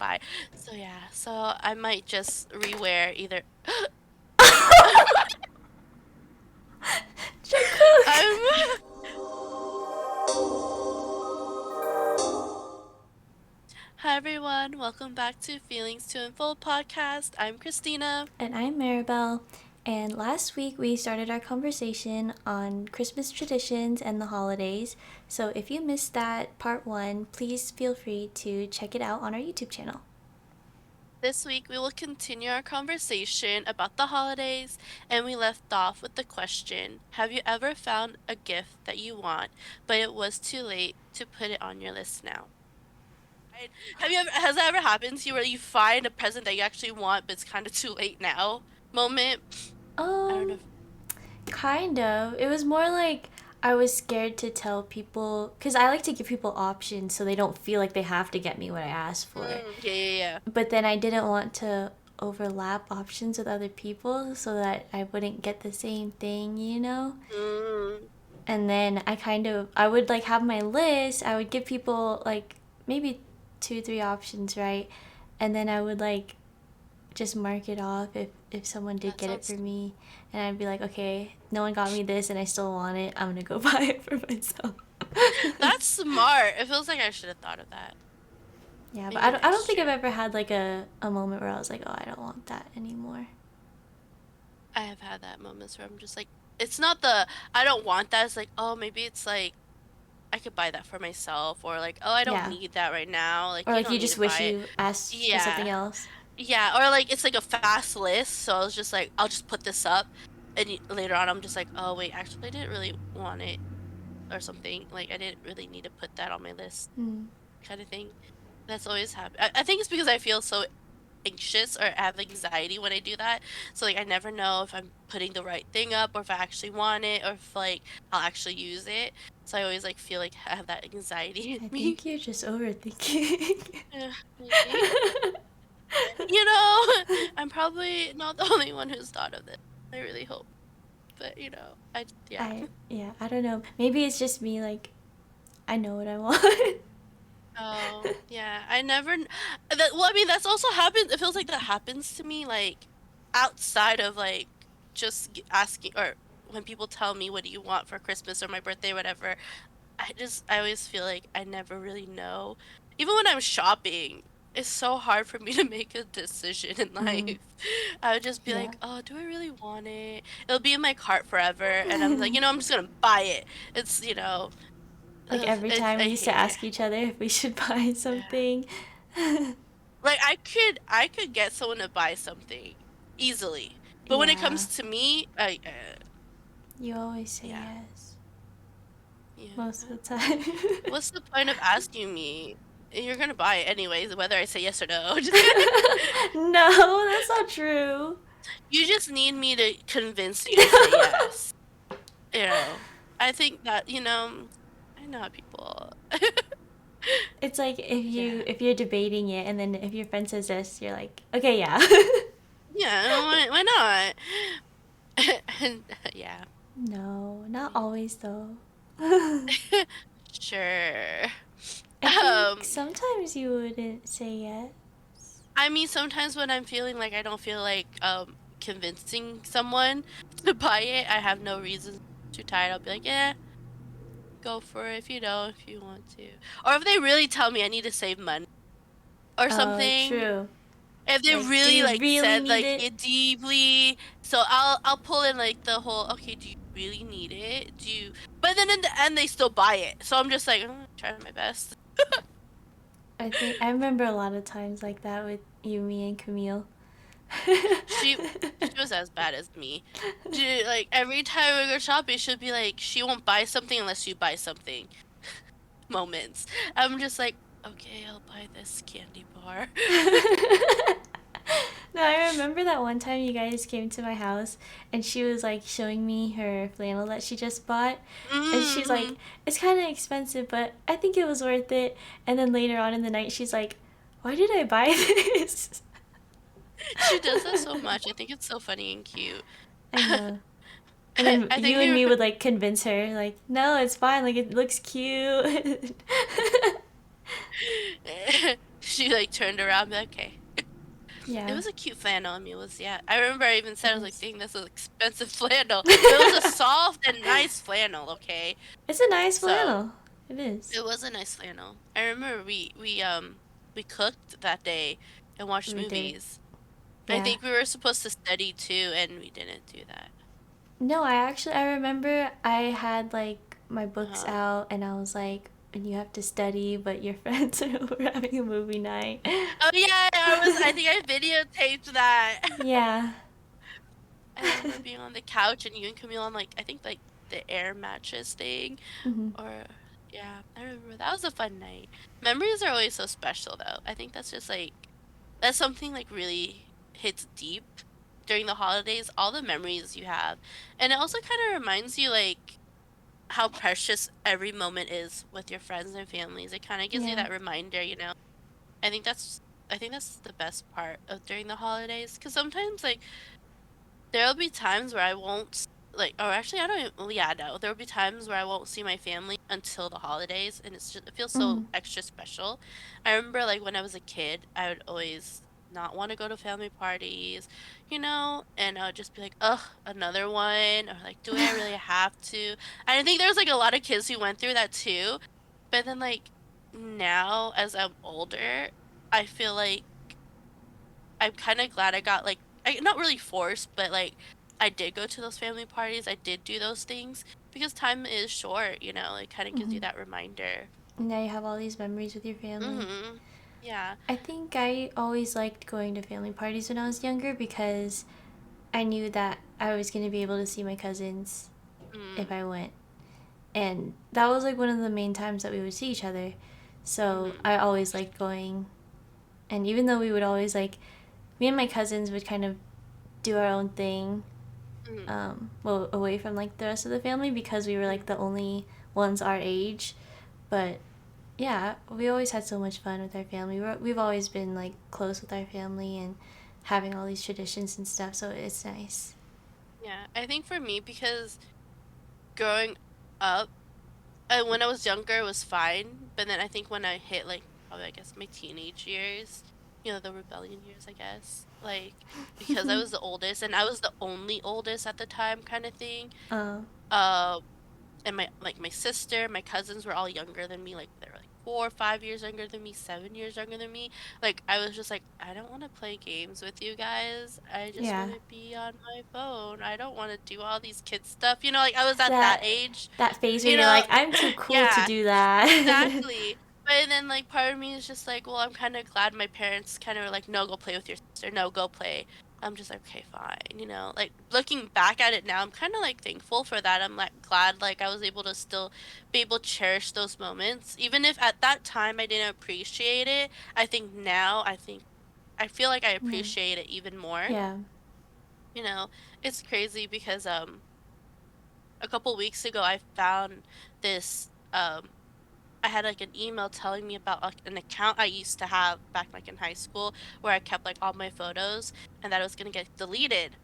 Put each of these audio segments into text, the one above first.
buy. So yeah, so I might just rewear either. Jungkook. I'm. Hi everyone, welcome back to Feelings to Unfold podcast. I'm Christina. And I'm Maribel. And last week we started our conversation on Christmas traditions and the holidays. So if you missed that part one, please feel free to check it out on our YouTube channel. This week we will continue our conversation about the holidays, and we left off with the question: have you ever found a gift that you want, but it was too late to put it on your list now? Right? Has that ever happened to you where you find a present that you actually want, but it's kind of too late now moment? I don't know. Um, kind of. It was more like I was scared to tell people because I like to give people options so they don't feel like they have to get me what I asked for. Yeah. But then I didn't want to overlap options with other people so that I wouldn't get the same thing, you know? Mm, And then I would like have my list. I would give people like maybe 2 3 options, right? And then I would like just mark it off if someone did that get it for sounds. me, and I'd be like, okay, no one got me this and I still want it, I'm gonna go buy it for myself. That's smart. It feels like I should have thought of that. Yeah, but Maybe I don't next think I've year. ever had like a moment where I was like, oh, I don't want that anymore. I have had that moments where I'm just like, it's not the I don't want that. It's like, oh, maybe it's like I could buy that for myself, or like, oh, I don't Yeah, need that right now. Like, or you like don't you need to just wish buy it. you asked for something Yeah. else. Yeah. Or like, it's like a fast list. So I was just like, I'll just put this up. And later on, I'm just like, oh, wait, actually, I didn't really want it or something. Like, I didn't really need to put that on my list Hmm. kind of thing. That's always happened. I think it's because I feel so anxious or have anxiety when I do that. So like I never know if I'm putting the right thing up or if I actually want it or if like I'll actually use it. So I always like feel like I have that anxiety in I me. think you're just overthinking. Maybe. You know, I'm probably not the only one who's thought of this. I really hope. But yeah. I don't know. Maybe it's just me. Like I know what I want. Oh, yeah. Well, I mean, that's also happens. It feels like that happens to me, like outside of like just asking or when people tell me what do you want for Christmas or my birthday, whatever. I always feel like I never really know. Even when I'm shopping, it's so hard for me to make a decision in Mm, life. I would just be yeah. like, oh, do I really want it? It'll be in my cart forever, and I'm like, I'm just gonna buy it. Like Ugh, every time I we used to hate it. ask each other if we should buy something. Like I could get someone to buy something easily, but when it Yeah. comes to me, I You always say yeah, yes. yeah. Most of the time. What's the point of asking me? You're gonna buy it anyways, whether I say yes or no. Just kidding. No, that's not true. You just need me to convince you to say yes. You know, I think that I know how people. It's like Yeah, if you're debating it and then if your friend says yes, you're like, okay, yeah. yeah. Why not? And yeah, No, not I always though. I mean, sure. think Um, sometimes you wouldn't say yes. I mean, sometimes when I'm feeling like I don't feel like convincing someone to buy it, I have no reason to tie it. I'll be like, yeah, go for it if you want to. Or if they really tell me I need to save money or Oh, something. true. If they Like, do really you like really said need like it? it deeply, so I'll pull in like the whole, okay, do you really need it? But then in the end they still buy it. So I'm just like, trying my best. I think I remember a lot of times like that with you, me, and Camille. She she was as bad as me. Like every time we go shopping, she'll be like, she won't buy something unless you buy something. Moments. I'm just like, okay, I'll buy this candy bar. No, I remember that one time you guys came to my house and she was like showing me her flannel that she just bought. And she's like, Mm-hmm. it's kind of expensive, but I think it was worth it. And then later on in the night, she's like, why did I buy this? She does that so much. I think it's so funny and cute. I know. And then I you think and you me would like convince her, like, no, it's fine. Like, it looks cute. She like turned around and be like, okay. It Yeah, was a cute flannel. I mean, it was, yeah. I remember I even said, it I was like, is. dang, that's an expensive flannel. But it was a soft and nice flannel, okay? It's a nice So flannel. It is. it was a nice flannel. I remember we cooked that day and watched We did. movies. I Yeah. think we were supposed to study too, and we didn't do that. No, I remember I had like my books Uh-huh. out and I was like, and you have to study, but your friends were having a movie night. Oh yeah, I think I videotaped that. Yeah. I remember being on the couch and you and Camille on like I think like the air mattress thing. Hmm. Or yeah, I remember that was a fun night. Memories are always so special though. I think that's just like that's something like really hits deep during the holidays, all the memories you have. And it also kind of reminds you like how precious every moment is with your friends and families. It kind of gives you Yeah. that reminder, you know. I think that's I think that's the best part of during the holidays because sometimes like there'll be times where I won't like or actually I don't even, well, yeah, no. There'll be times where I won't see my family until the holidays and it feels so Hmm. extra special. I remember like when I was a kid, I would always not want to go to family parties, you know, and I would just be like, "Ugh, another one," or like, "Do I really have to?" I think there's like a lot of kids who went through that too. But then like now as I'm older, I feel like I'm kind of glad I got like I not really forced, but like I did go to those family parties. I did do those things because time is short, you know. It kind of gives you Hmm. that reminder. Now you have all these memories with your family. Mhm. Yeah. I think I always liked going to family parties when I was younger because I knew that I was going to be able to see my cousins if Mm. I went. And that was like one of the main times that we would see each other. So Mhm. I always liked going. And even though we would always like, me and my cousins would kind of do our own thing, Mhm. well, away from like the rest of the family because we were like Mhm. the only ones our age. But yeah, we always had so much fun with our family. We've always been like close with our family and having all these traditions and stuff. So it's nice. Yeah. I think for me because growing up when I was younger it was fine, but then I think when I hit like probably I guess my teenage years, you know, the rebellion years, I guess, like because I was the oldest and I was the only oldest at the time kind of thing. uh, Uh, and my sister, my cousins were all younger than me, like they were like 4 or 5 years younger than me, 7 years younger than me. Like I was just like, I don't want to play games with you guys. I just yeah, want to be on my phone. I don't want to do all these kid stuff. You know, like I was at that that age. that phase where You you're know, like, I'm too cool to yeah, do that. exactly. But then like part of me is just like, well, I'm kind of glad my parents kind of were like, no, go play with your sister. No, go play. I'm just like, okay, fine. You know, like looking back at it now, I'm kind of like thankful for that. I'm like glad like I was able to still be able to cherish those moments. Even if at that time I didn't appreciate it, I think now I feel like I Yeah, appreciate it even more. yeah. You know, it's crazy because a couple weeks ago I found this I had like an email telling me about like an account I used to have back like in high school where I kept like all my photos and that it was gonna get deleted.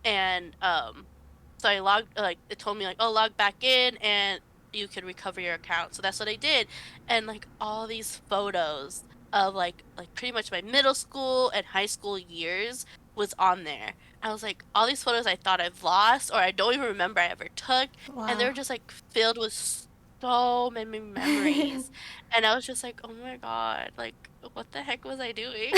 And so I logged like it told me like, oh, log back in and you could recover your account. So that's what I did. And like all these photos of like pretty much my middle school and high school years was on there. I was like, all these photos I thought I've lost or I don't even remember I ever took. And they Wow. were just like filled with so many memories. And I was just like, oh my God, like what the heck was I doing?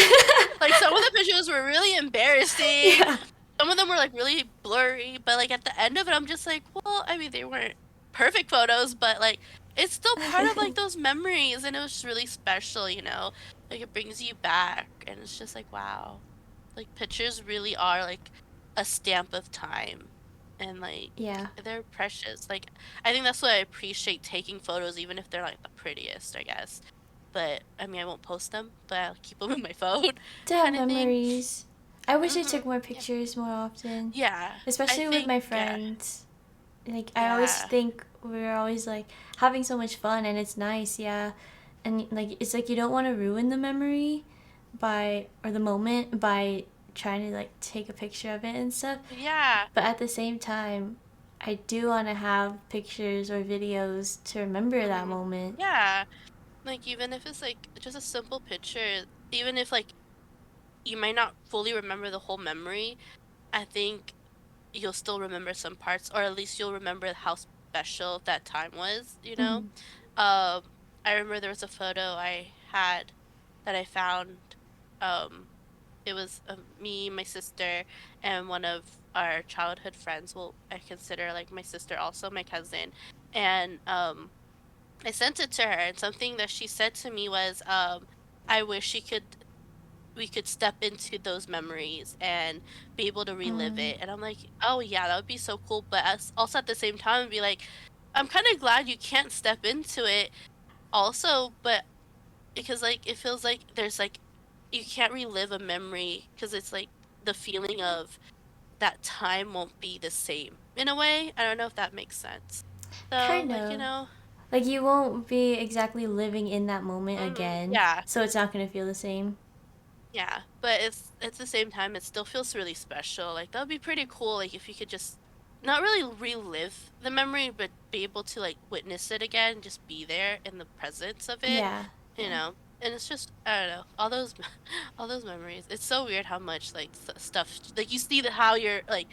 Like some of the pictures were really embarrassing. Yeah. Some of them were like really blurry, but like at the end of it, I'm just like, well, I mean, they weren't perfect photos, but like it's still part of like those memories, and it was just really special, you know? Like it brings you back, and it's just like, wow, like pictures really are like a stamp of time, and like Yeah. they're precious. Like I think that's why I appreciate taking photos, even if they're like the prettiest, I guess. But I mean, I won't post them, but I'll keep them in my phone, To have kind of thing. memories. I wish I took Mm-hmm. more Yeah. pictures more often, Yeah, I especially with think, my yeah, friends. Like I always yeah, think we're always like having so much fun and it's nice, yeah. And like it's like you don't want to ruin the memory by or the moment by trying to like take a picture of it and stuff. yeah, But at the same time, I do want to have pictures or videos to remember that hmm moment. yeah. Like even if it's like just a simple picture, even if like you might not fully remember the whole memory, I think you'll still remember some parts, or at least you'll remember how special that time was, you know? Mhm. Um, I remember there was a photo I had that I found. Um, it was me, my sister, and one of our childhood friends. Well, I consider like my sister also my cousin. And I sent it to her, and something that she said to me was, I wish we could step into those memories and be able to relive Mm. it. And I'm like, oh yeah, that would be so cool. But also at the same time, be like, I'm kind of glad you can't step into it also, but because like it feels like there's like you can't relive a memory because it's like the feeling of that time won't be the same in a way. I don't know if that makes sense. So Kind like, of. Like you won't be exactly living in that moment again, yeah. so it's not gonna feel the same. Yeah, but it's at the same time, it still feels really special. Like that would be pretty cool. Like if you could just not really relive the memory, but be able to like witness it again, just be there in the presence of it, Yeah, you yeah. know. And it's just I don't know all those all those memories. It's so weird how much like stuff like you see the how your like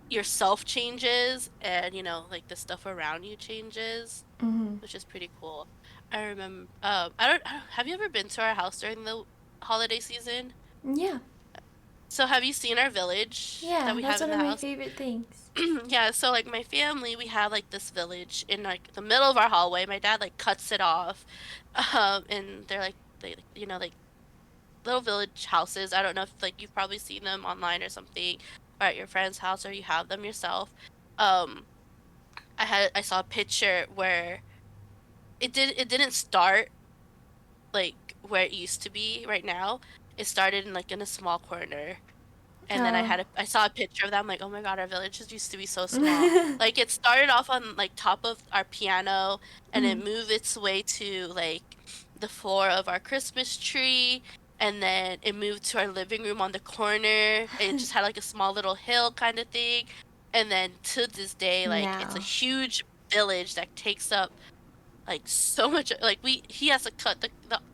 yourself changes and like the stuff around you changes, Hmm. which is pretty cool. I remember. I don't. Have you ever been to our house during the holiday season? Yeah, So have you seen our village that yeah. we That's have in one the of my house? favorite things. Yeah, so like my family, we have like this village in like the middle of our hallway. My dad like cuts it off. And they're like like little village houses. I don't know if like you've probably seen them online or something, or at your friend's house or you have them yourself. Um I saw a picture where it didn't start like where it used to be right now. It started in like in a small corner. And then Oh. I saw a picture of them, like, "Oh my god, our village just used to be so small." Like, it started off on, like, top of our piano, and it Mhm. moved its way to, like, the floor of our Christmas tree, and then it moved to our living room on the corner. It just had, like, a small little hill kinda thing, and then to this day, like, it's a Now. huge village that takes up like, so much like, we he has to cut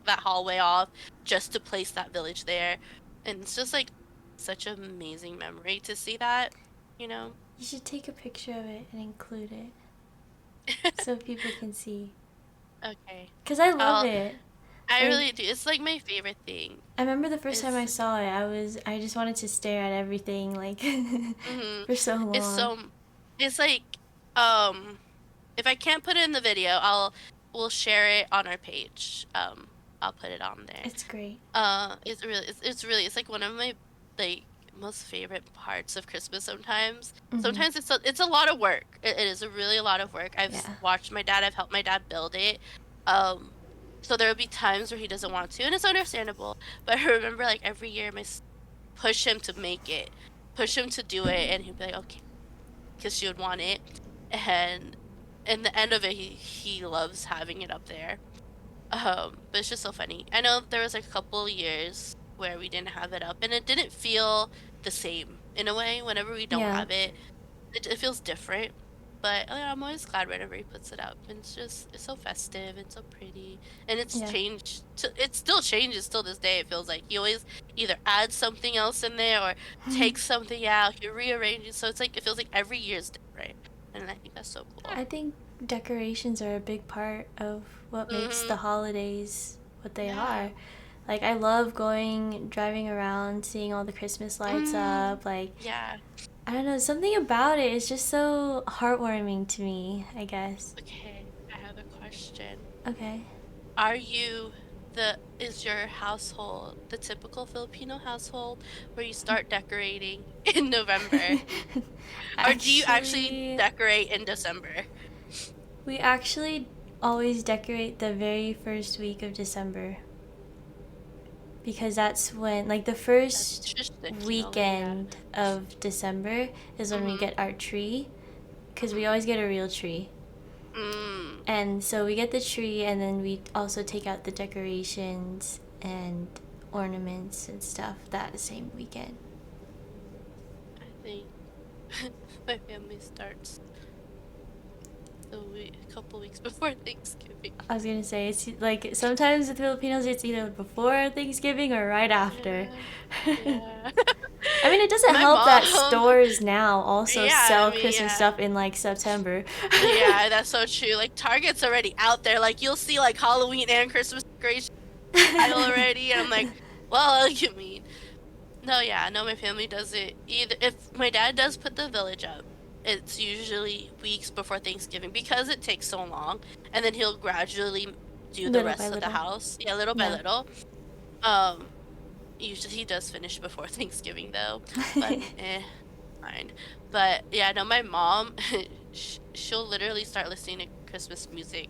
that hallway off just to place that village there, and it's just, like, such an amazing memory to see that, you know? You should take a picture of it and include it so people can see. Okay. Cause I love I'll it. I Like really do, it's, like, my favorite thing. I remember the first time It's I saw it, I just wanted to stare at everything like Mhm. for so It's long. so it's, like, um if I can't put it in the video, we'll share it on our page, I'll put it on there. It's great. It's really it's like one of my like most favorite parts of Christmas sometimes. Mhm. Sometimes it's a lot of work. It is a really a lot of work. Yeah. Watched my dad, I've helped my dad build it. Um so there'll be times where he doesn't want to, and it's understandable. But I remember like every year push him to make it, push him to do it, and he'd be like, okay, because she would want it. And in the end of it, he loves having it up there. But it's just so funny. I know there was like a couple years where we didn't have it up, and it didn't feel the same in a way. Whenever we don't Yeah. have it, it feels different. But I'm always glad whenever he puts it up, and it's so festive and so pretty, and it's Yeah. changed. It still changes till this day. It feels like he always either adds something else in there or takes something out. He rearranges, so it's like it feels like every year is different, and I think that's so cool. I think decorations are a big part of what makes the Mhm. holidays what they Yeah. are. Like I love driving around, seeing all the Christmas lights Mm. up. Like Yeah. I don't know, something about it is just so heartwarming to me, I guess. Okay, I have a question. Okay. Are you is your household the typical Filipino household where you start decorating in November? Or do you actually Actually, decorate in December? we actually always decorate the very first week of December because that's when, like, the That's first traditionally, yeah. weekend of December is when we Mhm. get our tree because we Mhm. always get a real tree. Mm. And so we get the tree and then we also take out the decorations and ornaments and stuff that same weekend. I think my family starts a couple weeks before Thanksgiving. I was gonna say, it's like sometimes with Filipinos, it's either before Thanksgiving or right after. Yeah. Yeah. I mean, it doesn't My help that mom, stores now also yeah, I sell mean, Christmas yeah. stuff in like September. Yeah, that's so true. Like Target's already out there. Like you'll see like Halloween and Christmas decorations aisle already, and I'm like, well, you mean no? Yeah, no. My family does it either. If my dad does put the village up, it's usually weeks before Thanksgiving because it takes so long, and then he'll gradually do the Little by rest of the little. house. Yeah, little by Yeah. little. Um, Usually he does finish before Thanksgiving though, but fine. But yeah, no, my mom, she'll literally start listening to Christmas music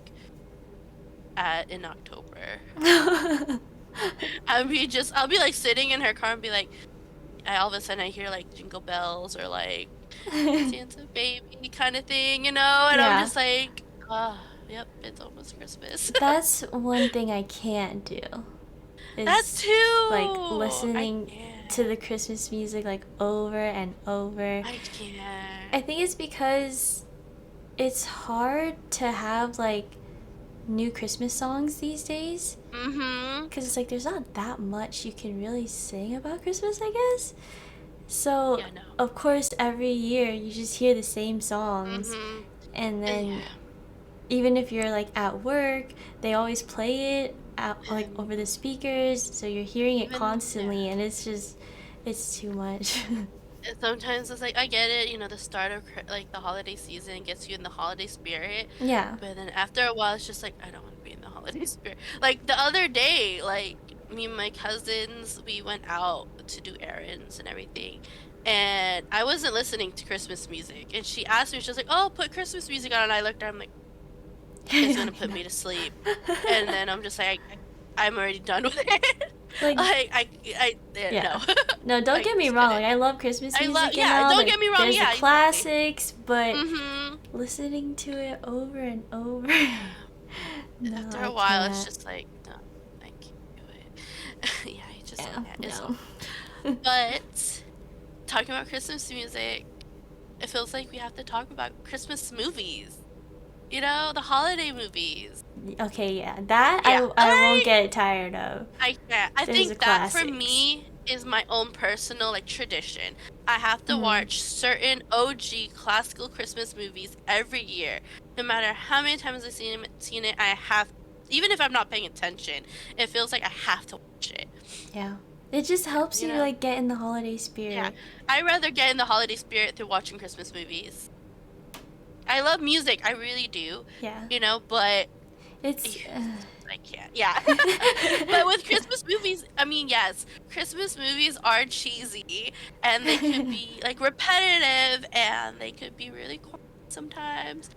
in October. I'll be like sitting in her car and be like, all of a sudden I hear like jingle bells or like Santa baby kind of thing, and I'm Yeah. just like, oh, yep, it's almost Christmas. That's one thing I can't do That is like too. I listening to can't. the Christmas music like over and over. I can't. I think it's because it's hard to have like new Christmas songs these days. Mm-hmm. Because it's like there's not that much you can really sing about Christmas, I guess. So, Yeah, no. of course, every year you just hear the same songs. Mm-hmm. And Yeah. then, even if you're like at work, they always play it out, like And over the speakers. So you're hearing it even yeah. constantly, and it's just, it's too much. And sometimes it's like I get it, the start of like the holiday season gets you in the holiday spirit, Yeah. but then after a while it's just like I don't want to be in the holiday spirit. Like the other day, like me and my cousins, we went out to do errands and everything. And I wasn't listening to Christmas music. And she asked me, she was like, "Oh, put Christmas music on." And I looked at her, I'm like, "It's gonna put No. me to sleep." And then I'm just like, I'm already done with it. Like, Like yeah. no. No, don't I get me just wrong. couldn't. Like, I love Christmas I love, music and yeah, all. don't Like, get me wrong, there's the yeah, exactly. classics, but Mm-hmm. listening to it over and over. No, After I a while, it's can't. just like, no, I can't do it. Yeah, Yeah, yeah, it's so. no. But talking about Christmas music, it feels like we have to talk about Christmas movies. The holiday movies. Okay, yeah. That Yeah, I won't get tired of. I can't. I There's the think that for classics. me is my own personal like tradition. I have to Mm, watch certain OG classical Christmas movies every year. No matter how many times I've seen it, I have, even if I'm not paying attention, it feels like I have to watch it. yeah. It just helps You you know? like get in the holiday Yeah. spirit. I rather get in the holiday spirit through watching Christmas movies. I love music, I really do. Yeah. But It's I can't. Yeah. But with Christmas movies, I mean, yes, Christmas movies are cheesy and they could be like repetitive and they could be really corny sometimes.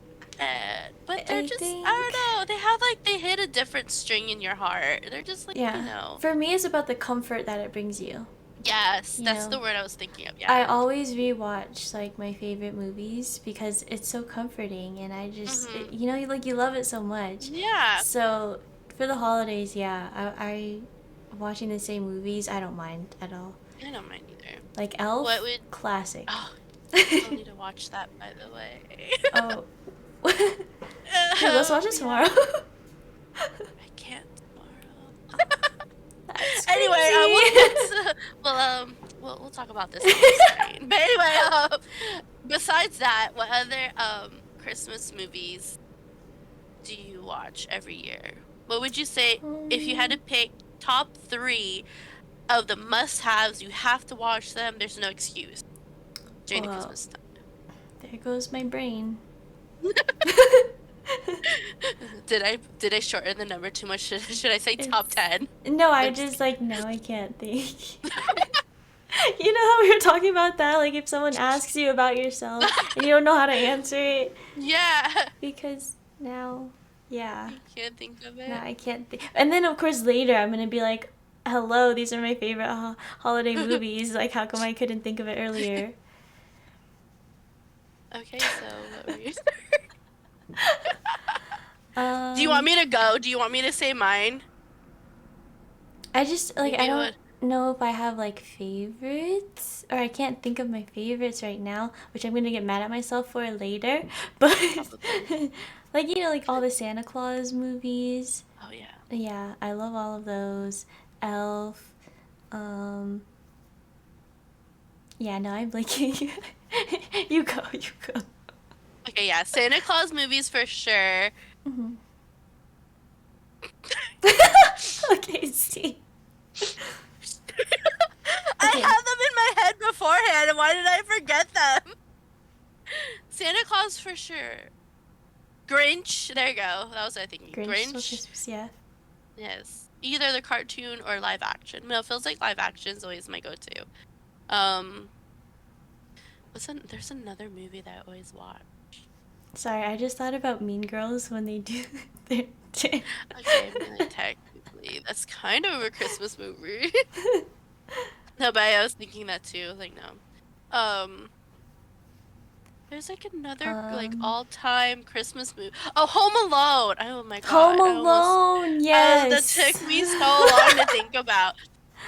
But they're I just, I think don't know, they hit a different string in your heart. They're just like, yeah. For me it's about the comfort that it brings you. yes, You that's know. the word I was thinking of. Yeah. I always rewatch like my favorite movies because it's so comforting and I just Mm-hmm. like you love it so much. Yeah. So for the holidays, yeah, I watching the same movies, I don't mind at all. I don't mind either. Like What Elf, would, classic. oh, I still need to watch that, by the way. Oh. Dude, let's watch it tomorrow. Yeah. I can't tomorrow. That's Anyway, crazy. we'll talk about this next time. But anyway, besides that, what other Christmas movies do you watch every year? What would you say if you had to pick top 3 of the must-haves? You have to watch them. There's no excuse during the Well, Christmas time. there goes my brain. Did I shorten the number too much? Should I say top It's 10? no, I I'm just just like no, I can't think. You know how we were talking about that? Like if someone asks you about yourself and you don't know how to answer it Yeah. because now, yeah, You can't think of no, it. I can't think. And then of course later I'm gonna be like, hello, these are my favorite holiday movies. Like how come I couldn't think of it earlier? Okay, so what were you Do you want Um, me to go? Do you want me to say mine? I just like Maybe I it don't. would. know if I have like favorites, or I can't think of my favorites right now, which I'm gonna get mad at myself for later. But Probably. like like all the Santa Claus movies. Oh yeah. Yeah, I love all of those. Elf. Um. Yeah, no, I'm blanking. You go. You go. Okay, yeah. Santa Claus movies for sure. Mhm. Okay, see. I Okay, had them in my head beforehand, and why did I forget them? Santa Claus for sure. Grinch, there you go. That was what I thinking. Grinch Stole Grinch, Christmas. Yeah. yes. Either the cartoon or live action. No, it feels like live action is always my go-to. Um, there's another movie that I always watch. Sorry, I just thought about Mean Girls when they do their. Okay, I mean, like, technically, that's kind of a Christmas movie. No, but I was thinking that too. Like, no. Um, there's like another like um, all-time Christmas movie. Oh, Home Alone. Oh my Home God. Alone. That took Yes. me so long to think about.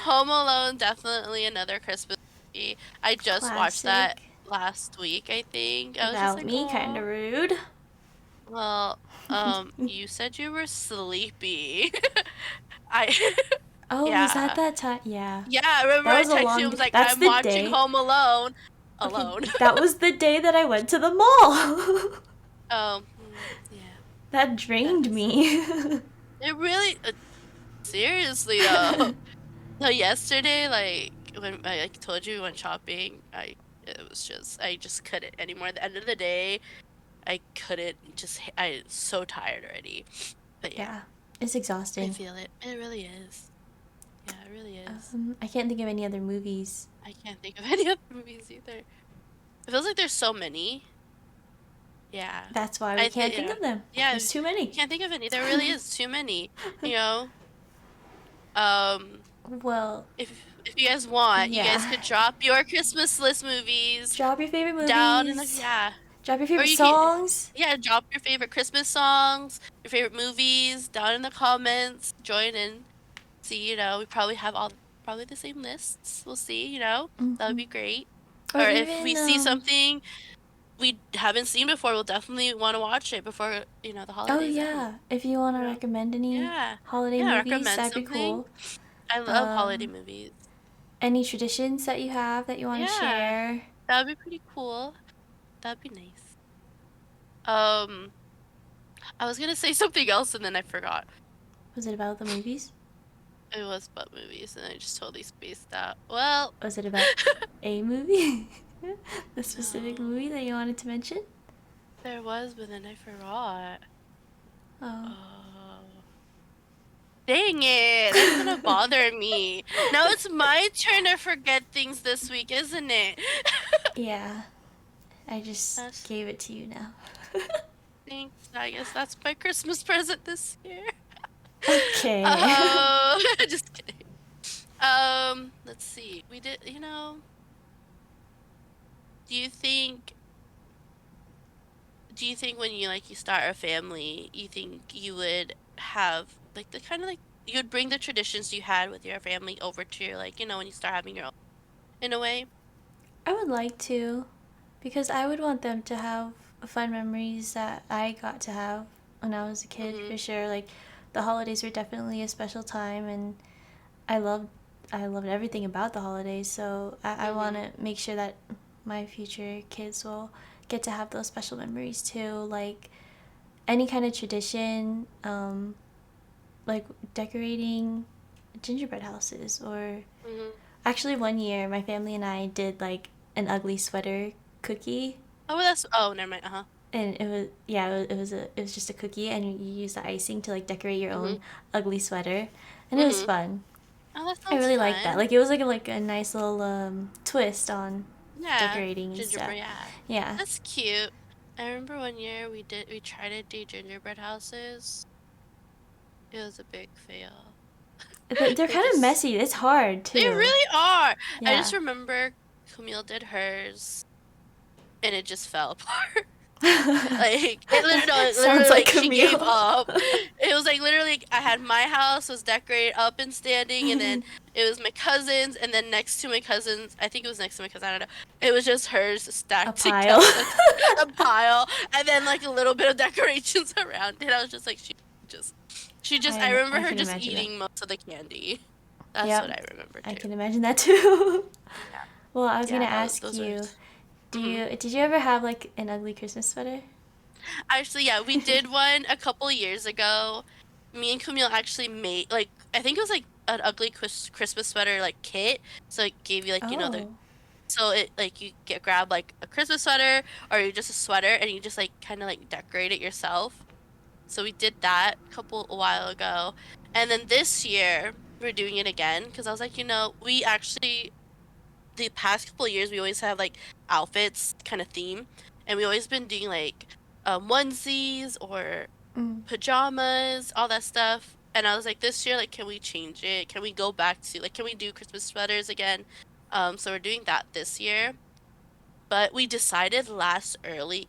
Home Alone, definitely another Christmas movie. I just watched that Classic. last week, I think. I was just About like, me, kind oh, of rude. well, you said you were sleepy. I, Oh, was that yeah. that time? Yeah. Yeah, I remember That I was a texted you and long. was like, That's I'm the watching day. Home Alone. Okay, Alone. that was the day that I went to the mall. Oh, yeah, That that drained is. me. It really, seriously though. So yesterday, like when I like told you we went shopping, I just couldn't anymore. At the end of the day, I couldn't just I so tired already. But yeah, Yeah, it's I exhausting. feel it. It really is. Yeah, it really is. I can't think of any other movies. I can't think of any other movies either. It feels like there's so many. Yeah. That's why we I can't think think yeah. of them. Yeah, There's too many. can't think of any. There really is too many, you know. Um Well, if you guys want, you guys yeah. could drop your Christmas list movies Drop your favorite down in the movies. yeah. Drop your Or favorite you can songs. yeah, drop your favorite Christmas songs, your favorite movies down in the comments. Join in. See, we probably have all probably the same lists. We'll see, That would Hmm. be great. Or Or if even we see something we haven't seen before, we'll definitely want to watch it before, the oh holidays end. yeah, if you want You to know? recommend any Yeah. holiday Yeah, movies, recommend that'd be something. cool. I love holiday Um, movies. any traditions that you have that you want to Yeah. share? That would be pretty cool. That'd be nice. Um, I was gonna say something else and then I forgot. Was it about the movies? It was about movies and I just totally spaced out. Well, Was it about a movie? The specific no, movie that you wanted to mention? there was, but then I forgot. Oh. Oh, dang it! That's gonna bother me. Now it's my turn to forget things this week, isn't it? Yeah, I just That's gave it to you now. thanks. I guess that's my Christmas present this year. Okay. Just kidding. Let's see. We did, do you think when you start a family, you think you would have like the kind of like you would bring the traditions you had with your family over to your like, when you start having your own in a way? I would like to, because I would want them to have fun memories that I got to have when I was a kid, Mhm. for sure. Like, the holidays were definitely a special time, and I loved I loved everything about the holidays. So I want Mhm. to make sure that my future kids will get to have those special memories too. Like any kind of tradition, like decorating gingerbread houses, or Mhm. actually one year my family and I did like an ugly sweater cookie. Oh, never mind. Uh-huh. And it was, yeah, it was just a cookie, and you use the icing to like decorate your own Mhm. ugly sweater, and it was Mhm. fun. Oh, that I sounds really liked that. fun. Like, it was like a nice little twist on Yeah. decorating and stuff. Gingerbread, yeah. Yeah. That's cute. I remember one year we tried to do gingerbread houses. It was a big fail. They're They kind of just messy. It's hard They too. really are. I Yeah. just remember Camille did hers and it just fell apart. Like it literally, no, it Sounds literally like like she gave Camille. up. It was like literally I had my house was decorated up and standing, and then it was my cousin's, and then next to my cousin's, I think it was next to my cousin, I don't know. It was just hers A stacked pile. together, like a pile, and then like a little bit of decorations around it. I was just like, just, I remember I her can just imagine that. eating most of the candy. That's what Yep, I remember I too. can imagine that too. Yeah, Well, I was gonna yeah, ask those were. you, Mhm. did you ever have like an ugly Christmas sweater? Actually, yeah, we did one a couple years ago. Me and Camille actually made like I think it was like an ugly Christmas sweater like kit. So it gave you like the Oh. so it like you get grab like a Christmas sweater or you just a sweater and you just like kind of like decorate it yourself. So we did that a while ago. And then this year we're doing it again because I was like, we actually the past couple of years we always have like outfits kind of theme and we always been doing like onesies or Mm. pajamas, all that stuff. And I was like, this year, like, can we change it? Can we go back to like, can we do Christmas sweaters again? So we're doing that this year. But we decided last early,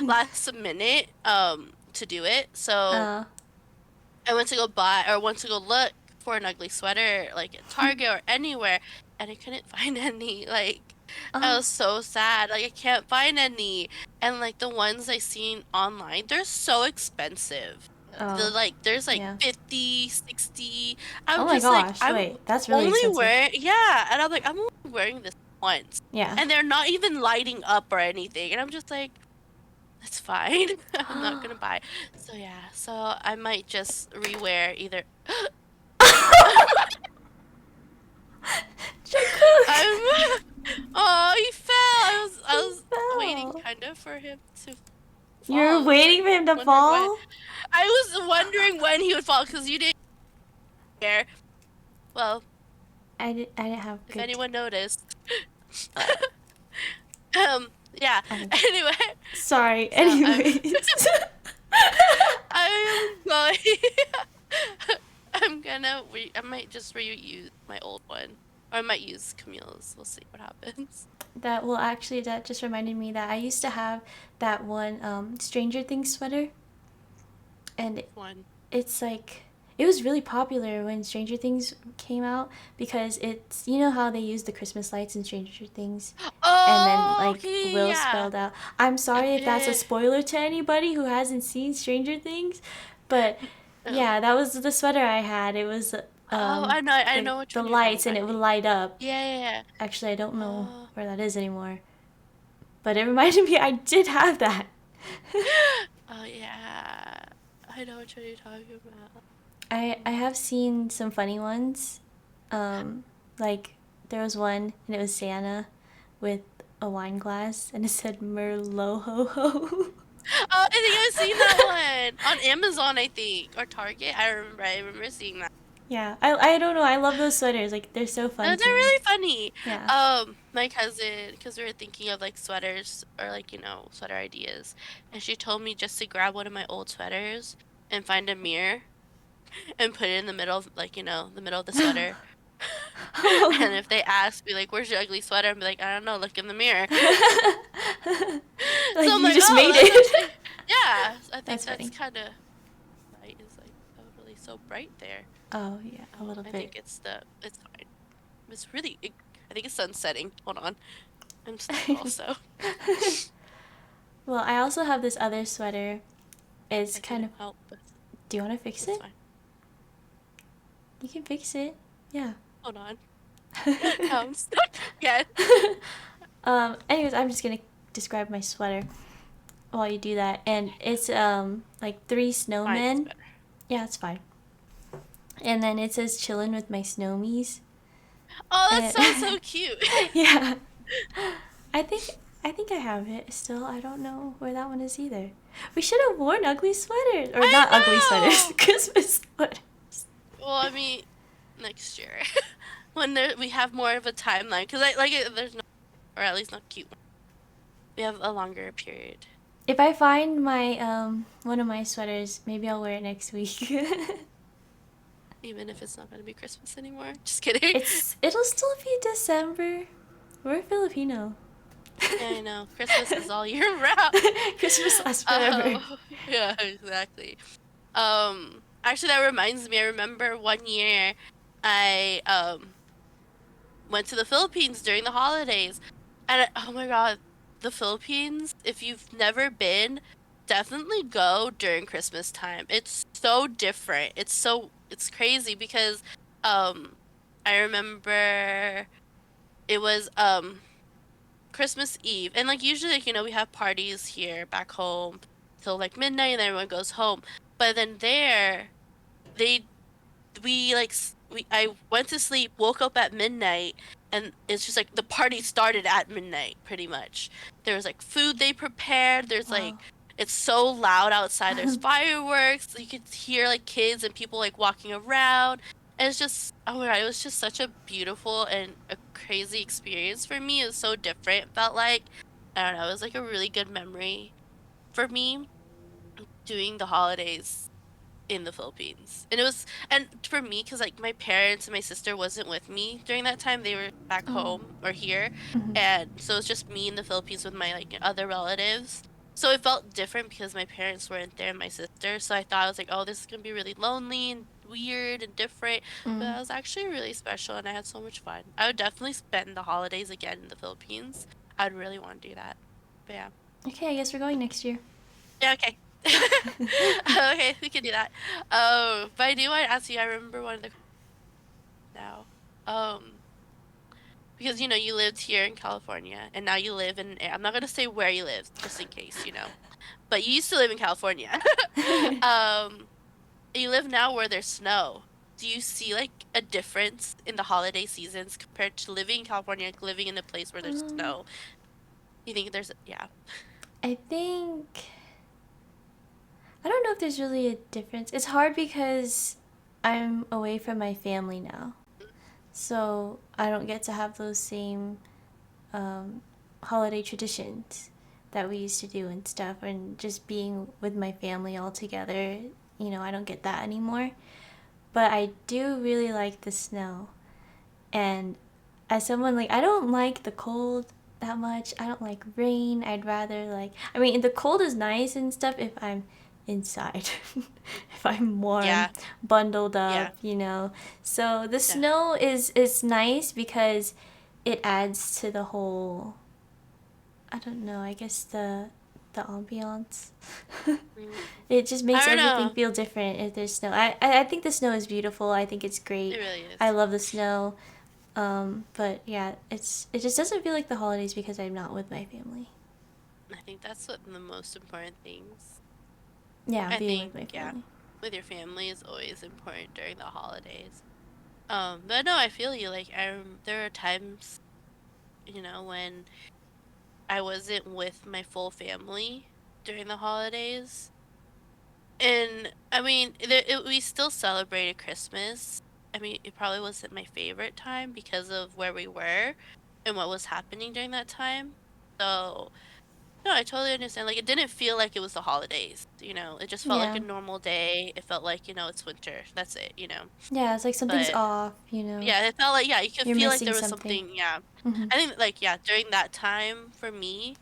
last minute, to do it. So Uh. I went to go buy or went to go look for an ugly sweater, like at Target or anywhere, and I couldn't find any. Like, I Oh. was so sad. Like, I can't find any. And like the ones I seen online, they're so expensive. Oh. There's like Yeah. 50, 60. Oh I'm my just like, gosh. Wait, that's really only expensive. wearing, yeah. And I'm like, I'm only wearing this once. Yeah. And they're not even lighting up or anything. And I'm just like, that's fine. I'm not gonna buy. So yeah, so I might just rewear either. Jungkook. I'm. Oh, he fell. I He was waiting fell. kind of for him to You're fall. I was waiting like for him to wondering when. fall? I was wondering when he would fall because you didn't care. Well, I didn't have if good. anyone noticed. Uh, Yeah. I, Anyway, sorry. so Anyways. I am going. I might just reuse my old one. Or I might use Camille's. We'll see what happens. That just reminded me that I used to have that one Stranger Things sweater, and One. it's like it was really popular when Stranger Things came out because it's, you know how they use the Christmas lights in Stranger Things, and then Oh, like okay, Will yeah. spelled out. I'm sorry if that's a Eh, spoiler to anybody who hasn't seen Stranger Things, but oh, yeah, that was the sweater I had. It was I know, I know which the one you're talking lights, about, and I it would think. light up. Yeah, yeah, yeah. Actually, I don't know Oh. where that is anymore, but it reminded me I did have that. Oh, yeah. I know which one you're talking about. I have seen some funny ones. Like there was one and it was Santa with a wine glass and it said Merlot ho ho. Oh, I think I've seen that one on Amazon, I think, or Target. I remember seeing that. Yeah, I don't know. I love those sweaters. Like they're so No, fun they're to me. really funny. Yeah. My cousin, because we were thinking of like sweaters or like, sweater ideas, and she told me just to grab one of my old sweaters and find a mirror and put it in the middle of like, the middle of the sweater. And Oh. if they ask me like, "Where's your ugly sweater?" I'm like, "I don't know, look in the mirror." Like So I'm you like, just "Oh, made that's it. actually yeah." I think That's that's funny. kind of light is like totally so bright there. Oh yeah, a Oh, little I bit. think it's fine. I think it's sun setting. Hold on. I'm stuck also. Well, I also have this other sweater. It's I kind couldn't of. help, but Do you want to fix it's it? fine. You can fix it. Yeah. Hold on. Now I'm stuck again. Anyways, I'm just gonna describe my sweater while you do that, and it's like three Mine's snowmen. better. Yeah, it's fine. And then it says chillin' with my snowmies. Oh, that And sounds so cute. yeah, I think I think I have it still. I don't know where that one is either. We should have worn ugly sweaters, or I not ugly sweaters, know. Christmas sweaters. Well, I mean, next year when we have more of a timeline, because there's no, or at least not cute one. We have a longer period, If I find my one of my sweaters, maybe I'll wear it next week. even if it's not going to be Christmas anymore. Just kidding. It'll still be December. We're Filipino. Yeah, I know. Christmas is all year round. Christmas lasts forever. Oh, yeah, exactly. Actually, that reminds me. I remember one year I went to the Philippines during the holidays, and oh my God, the Philippines. If you've never been, definitely go during Christmas time. It's so different. It's crazy because um I remember it was Christmas Eve. And like usually like, we have parties here back home till like midnight and then everyone goes home. But then there they we like we I went to sleep, woke up at midnight, and it's just like the party started at midnight pretty much. There was like food they prepared. There's Wow. like it's so loud outside. There's fireworks. You could hear like kids and people like walking around. And it's just oh my God, it was just such a beautiful and a crazy experience for me. It was so different. It felt like I don't know, it was like a really good memory for me doing the holidays in the Philippines. And it was and for me cuz like my parents and my sister wasn't with me during that time. They were back Oh. home or here. Mhm. And so it's just me in the Philippines with my like other relatives. So it felt different because my parents weren't there and my sister. So I thought I was like, "Oh, this is going to be really lonely and weird and different." But Mm. that was actually really special and I had so much fun. I would definitely spend the holidays again in the Philippines. I'd really want to do that. But yeah. Okay, I guess we're going next year. Yeah, okay. Okay, we can do that. But I do want to ask you, I remember one of the now. Um, because you lived here in California and now you live in I'm not gonna say where you live, just in case. But you used to live in California. Um, you live now where there's snow. Do you see like a difference in the holiday seasons compared to living in California, like, living in a place where there's um, snow? You think there's yeah. I think I don't know if there's really a difference. It's hard because I'm away from my family now, so I don't get to have those same um, holiday traditions that we used to do and stuff, and just being with my family all together. I don't get that anymore. But I do really like the snow. And as someone like I don't like the cold that much. I don't like rain. I'd rather like I mean the cold is nice and stuff if I'm inside. If I'm warm, Yeah, bundled yeah, up. So the yeah. snow is nice because it adds to the whole I don't know, I guess the ambiance. Mm, It just makes I don't everything know. feel different if there's snow. I think the snow is beautiful. I think it's It great. really I is. love the snow. But yeah, it just doesn't feel like the holidays because I'm not with my family. I think that's what the most important things. Yeah, I being with think, my yeah, family. with your family is always important during the holidays. But no, I feel you. Like, there are times, when I wasn't with my full family during the holidays. And I mean, we still celebrated Christmas. I mean, it probably wasn't my favorite time because of where we were and what was happening during that time. So, no, I totally understand. Like, it didn't feel like it was the holidays. It just felt like Yeah. a normal day. It felt like it's winter. That's it. Yeah, it's like something's But off. yeah, it felt like, yeah, you could You're feel like missing there was something. something, yeah. Hmm. I think, like, yeah, during that time for me,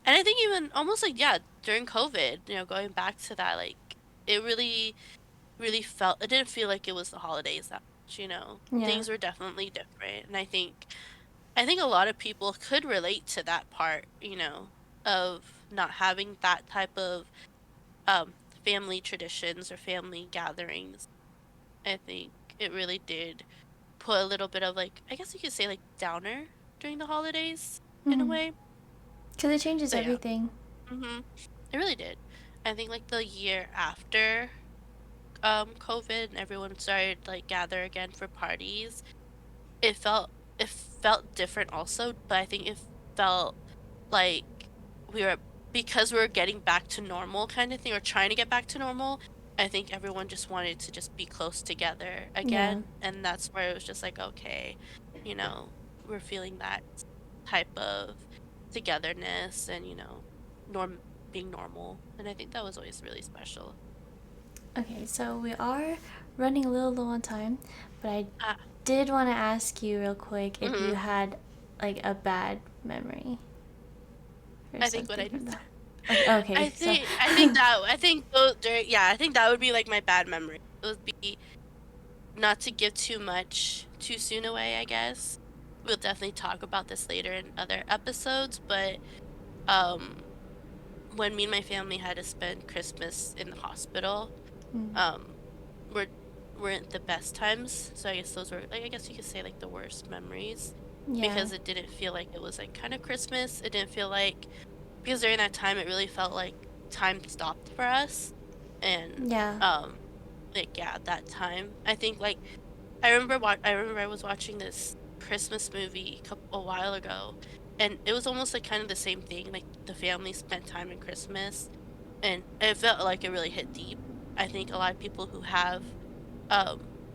and I think even almost like, yeah, during COVID, going back to that, like, it really, really it didn't feel like it was the holidays that much. Yeah. Things were definitely different. And I think a lot of people could relate to that part, of not having that type of um family traditions or family gatherings. I think it really did put a little bit of like I guess you could say like downer during the holidays in a Hmm. way. Because it changes But yeah. everything. Mhm. It really did. I think like the year after COVID and everyone started like gather again for parties, it felt different also, but I think it felt like we were because we were getting back to normal kind of thing or trying to get back to normal. I think everyone just wanted to just be close together Yeah. again, and that's where it was just like, okay, we're feeling that type of togetherness and norm being normal. And I think that was always really special. Okay, so we are running a little low on time, but I Ah, did want to ask you real quick if you mhm. had like a bad memory. or I think what something I from just that. Okay, okay, so I think those during yeah, I think that would be like my bad memory. It would be not to give too much too soon away, I guess. We'll definitely talk about this later in other episodes, but um when me and my family had to spend Christmas in the hospital, mm, um were weren't the best times. So I guess those were like I guess you could say like the worst memories yeah, because it didn't feel like it was like kind of Christmas. It didn't feel like because during that time it really felt like time stopped for us. And yeah, like yeah, that time. I think like I remember I was watching this Christmas movie a while ago and it was almost like kind of the same thing. Like the family spent time in Christmas and it felt like it really hit deep. I think a lot of people who have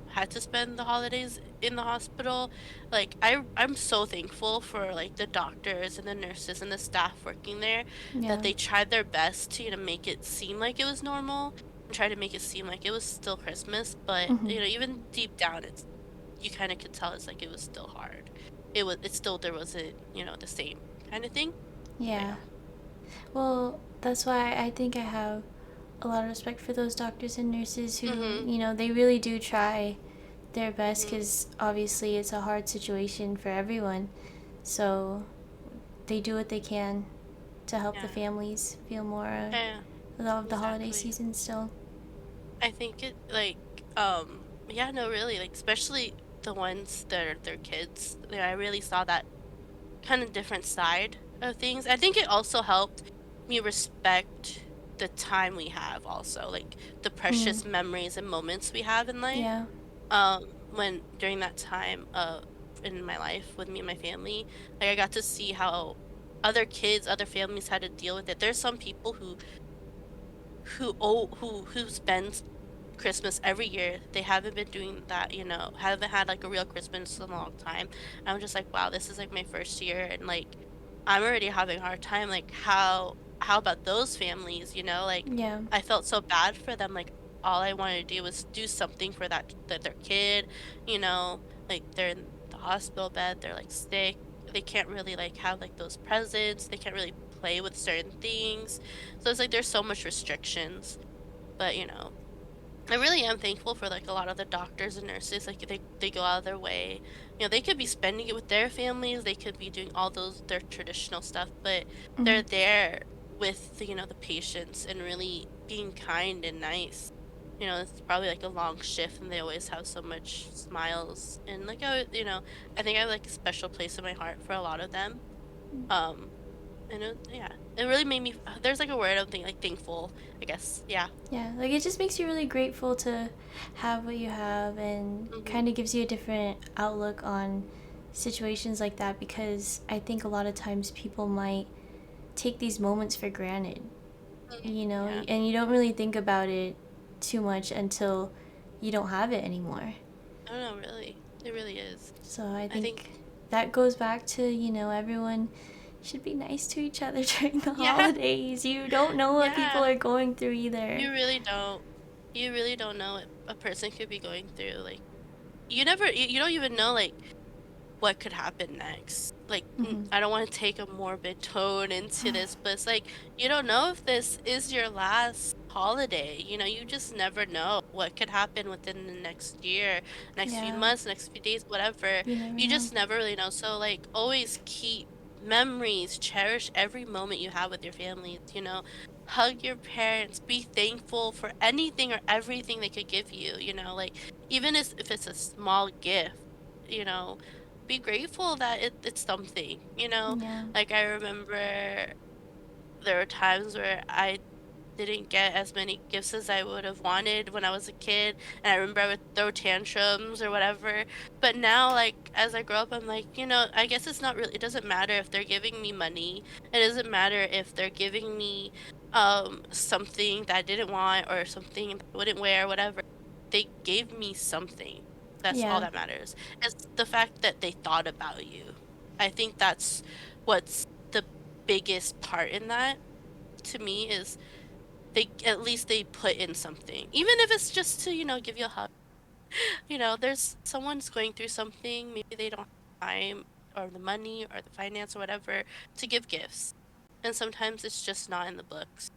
had to spend the holidays in the hospital, like I'm so thankful for like the doctors and the nurses and the staff working there that yeah, they tried their best to make it seem like it was normal and try to make it seem like it was still Christmas, but hmm, even deep down it's you kind of could tell it's like it was still hard. It's still there wasn't, the same kind of thing. But yeah. yeah. Well, that's why I think I have a lot of respect for those doctors and nurses who, Mhm. they really do try their best Mhm. because obviously it's a hard situation for everyone. So they do what they can to help the Yeah. families feel more Yeah. of the holiday Exactly. season still. I think it like yeah, no, really, like especially the ones that are their kids. Yeah, I really saw that kind of different side of things. I think it also helped me respect the time we have also, like the Mm, precious memories and moments we have in life. yeah. When during that time in my life with me and my family, like I got to see how other kids, other families had to deal with it. There's some people who spend Christmas every year. They haven't been doing that, haven't had like a real Christmas in a long time. I'm just like, wow, this is like my first year and like I'm already having a hard time. Like how about those families, Like Yeah. I felt so bad for them. Like all I wanted to do was do something for that their kid, like they're in the hospital bed, they're like sick. They can't really like have like those presents. They can't really play with certain things. So it's like there's so much restrictions. But I really am thankful for like a lot of the doctors and nurses. Like they go out of their way. They could be spending it with their families. They could be doing all those their traditional stuff, but Mm, they're there with the patients and really being kind and nice. It's probably like a long shift, and they always have so much smiles and like I think I have like a special place in my heart for a lot of them. Um, and yeah, it really made me. There's like a word I'm thinking like thankful. I guess yeah. yeah. Like it just makes you really grateful to have what you have and Mhm. kind of gives you a different outlook on situations like that because I think a lot of times people might take these moments for granted, Yeah. and you don't really think about it too much until you don't have it anymore. I don't know, really. It really is. So I I think think that goes back to, everyone should be nice to each other during the yeah, holidays. You don't know what people yeah. are going through either. You really don't. You really don't know what a person could be going through. Like you never you don't even know like what could happen next. Like, Hmm. I don't want to take a morbid tone into this, but it's like you don't know if this is your last holiday. You just never know what could happen within the next year, next few Yeah, months, next few days, whatever. you never You know. just never really know. So, like, always keep memories, cherish every moment you have with your families, hug your parents, be thankful for anything or everything they could give you, like even if it's a small gift, you know be grateful that it's something, Yeah, Like, I remember there were times where I didn't get as many gifts as I would have wanted when I was a kid, and I remember I would throw tantrums or whatever, but now, like, as I grow up, I'm like, I guess it's not really it doesn't matter if they're giving me money, it doesn't matter if they're giving me, something that I didn't want or something that I wouldn't wear, whatever. They gave me something. That's all yeah, that matters. It's the fact that they thought about you. I think that's what's the biggest part in that to me is at least they put in something. Even if it's just to, give you a hug. There's someone's going through something, maybe they don't have time or the money or the finance or whatever to give gifts. and sometimes it's just not in the books.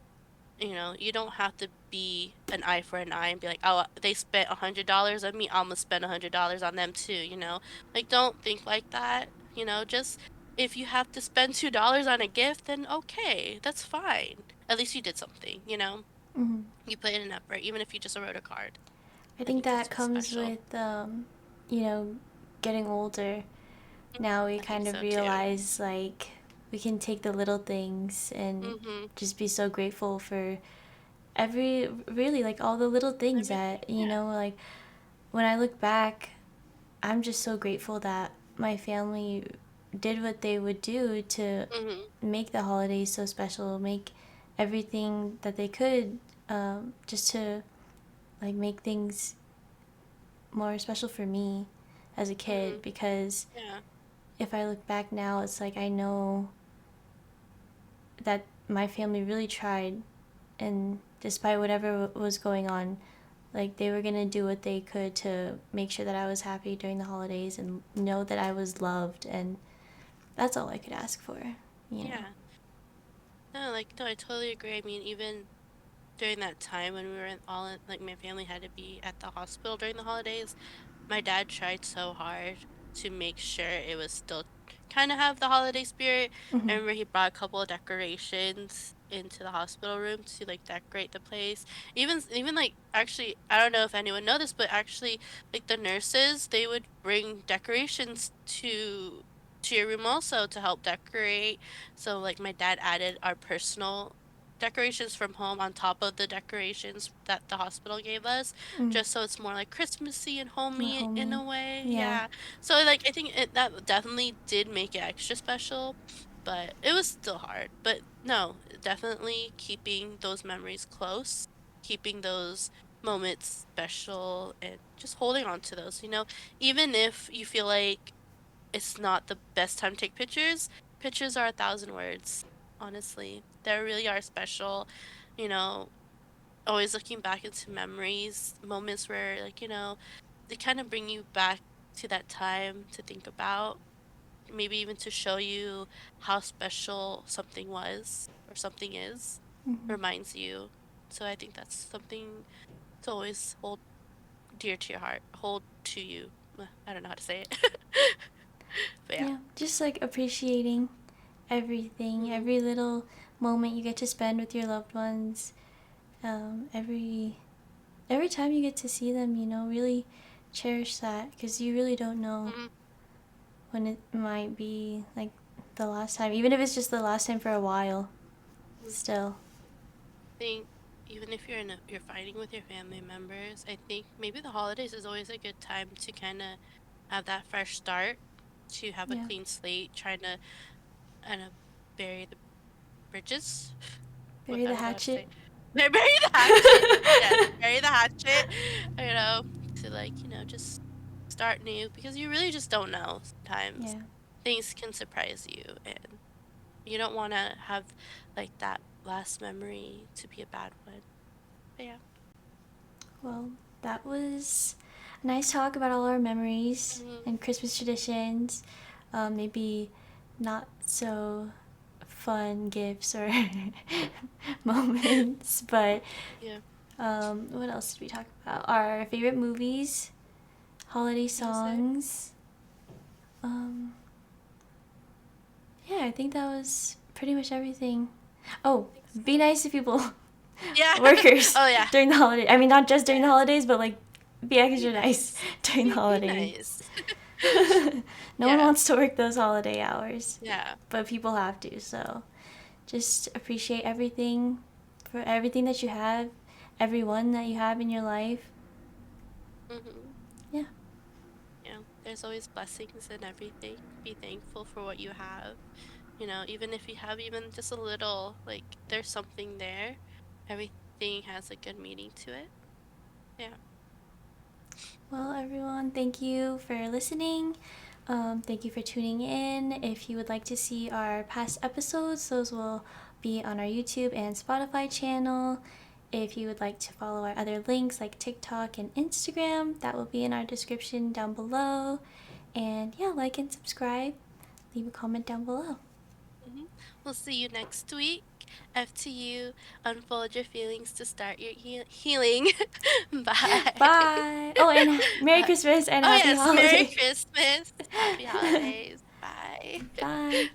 You don't have to be an eye for an eye and be like, oh, they spent $100 on me, I'm gonna spend $100 on them too. Like, don't think like that. Just if you have to spend $2 on a gift, then okay, that's fine. At least you did something. Hmm. You put in an effort, even if you just wrote a card. I I think think that that's what's comes special. with, you know, getting older. Now we I think kind of so too. realize like we can take the little things and Mm-hmm. just be so grateful for every really like all the little things Everything. that Yeah. like when I look back, I'm just so grateful that my family did what they would do to Mm-hmm. make the holidays so special, make everything that they could, just to like make things more special for me as a Mm-hmm. kid. Because Yeah. if I look back now, it's like I know that my family really tried, and despite whatever was going on, like they were gonna do what they could to make sure that I was happy during the holidays and know that I was loved, and that's all I could ask for. Yeah. No, like, no, I totally agree. I mean, even during that time when we were like, my family had to be at the hospital during the holidays, my dad tried so hard to make sure it was still kind of have the holiday spirit. I Mm-hmm. remember he brought a couple of decorations into the hospital room to like decorate the place. Even like, actually, I don't know if anyone know this, but actually, like, the nurses, they would bring decorations to your room also to help decorate. So like, my dad added our personal decorations from home on top of the decorations that the hospital gave us, Mm. just so it's more like Christmassy and My homey in homie. a way. Yeah. Yeah. So like, I think that definitely did make it extra special, but it was still hard. But no, definitely keeping those memories close, keeping those moments special, and just holding on to those. Even if you feel like it's not the best time to take pictures, pictures are 1,000 words, honestly. They really are special. You know, Always looking back into memories, moments where, like, they kind of bring you back to that time to think about, maybe even to show you how special something was or something is, Mm-hmm. reminds you. So I think that's something to always hold dear to your heart, hold to you. I don't know how to say it. But yeah. Yeah. Just like appreciating everything, Hmm. every little moment you get to spend with your loved ones, every time you get to see them, really cherish that because you really don't know Hmm. when it might be like the last time, even if it's just the last time for a while. Still, Think even if you're fighting with your family members, I think maybe the holidays is always a good time to kind of have that fresh start, to have a yeah, clean slate, trying to kind of bury the bridges. What bury I the don't know how to hatchet. say. Bury the hatchet. Yes, bury the hatchet. You know, to like, just start new, because you really just don't know. Sometimes Yeah. things can surprise you, and you don't want to have like that last memory to be a bad one. But yeah. Well, that was a nice talk about all our memories Mhm. and Christmas traditions. Maybe not so fun gifts or moments, but Yeah. what else did we talk about? Our favorite movies, holiday Music. songs. Um, yeah, I think that was pretty much everything. Oh, I think be so. nice to people, Yeah. workers Oh yeah. during the holiday. I mean, not just during the Yes. holidays, but like be Be extra nice nice. during the Be holidays. nice. No one Yeah. wants to work those holiday hours, Yeah. but people have to. So just appreciate everything for everything that you have, everyone that you have in your life. Mhm. Yeah. There's always blessings in everything. Be thankful for what you have. Even if you have even just a little, like, there's something there. Everything has a good meaning to it. Yeah. Well, everyone, thank you for listening. Thank you for tuning in. If you would like to see our past episodes, those will be on our YouTube and Spotify channel. If you would like to follow our other links like TikTok and Instagram, that will be in our description down below. And yeah, like and subscribe. Leave a comment down below. Mhm. We'll see you next week. F2U, unfold your feelings to start your healing. Bye. Bye. Oh, and Merry Uh, Christmas and oh, Happy yes. Merry Holidays. Christmas. Happy holidays. Bye. Bye.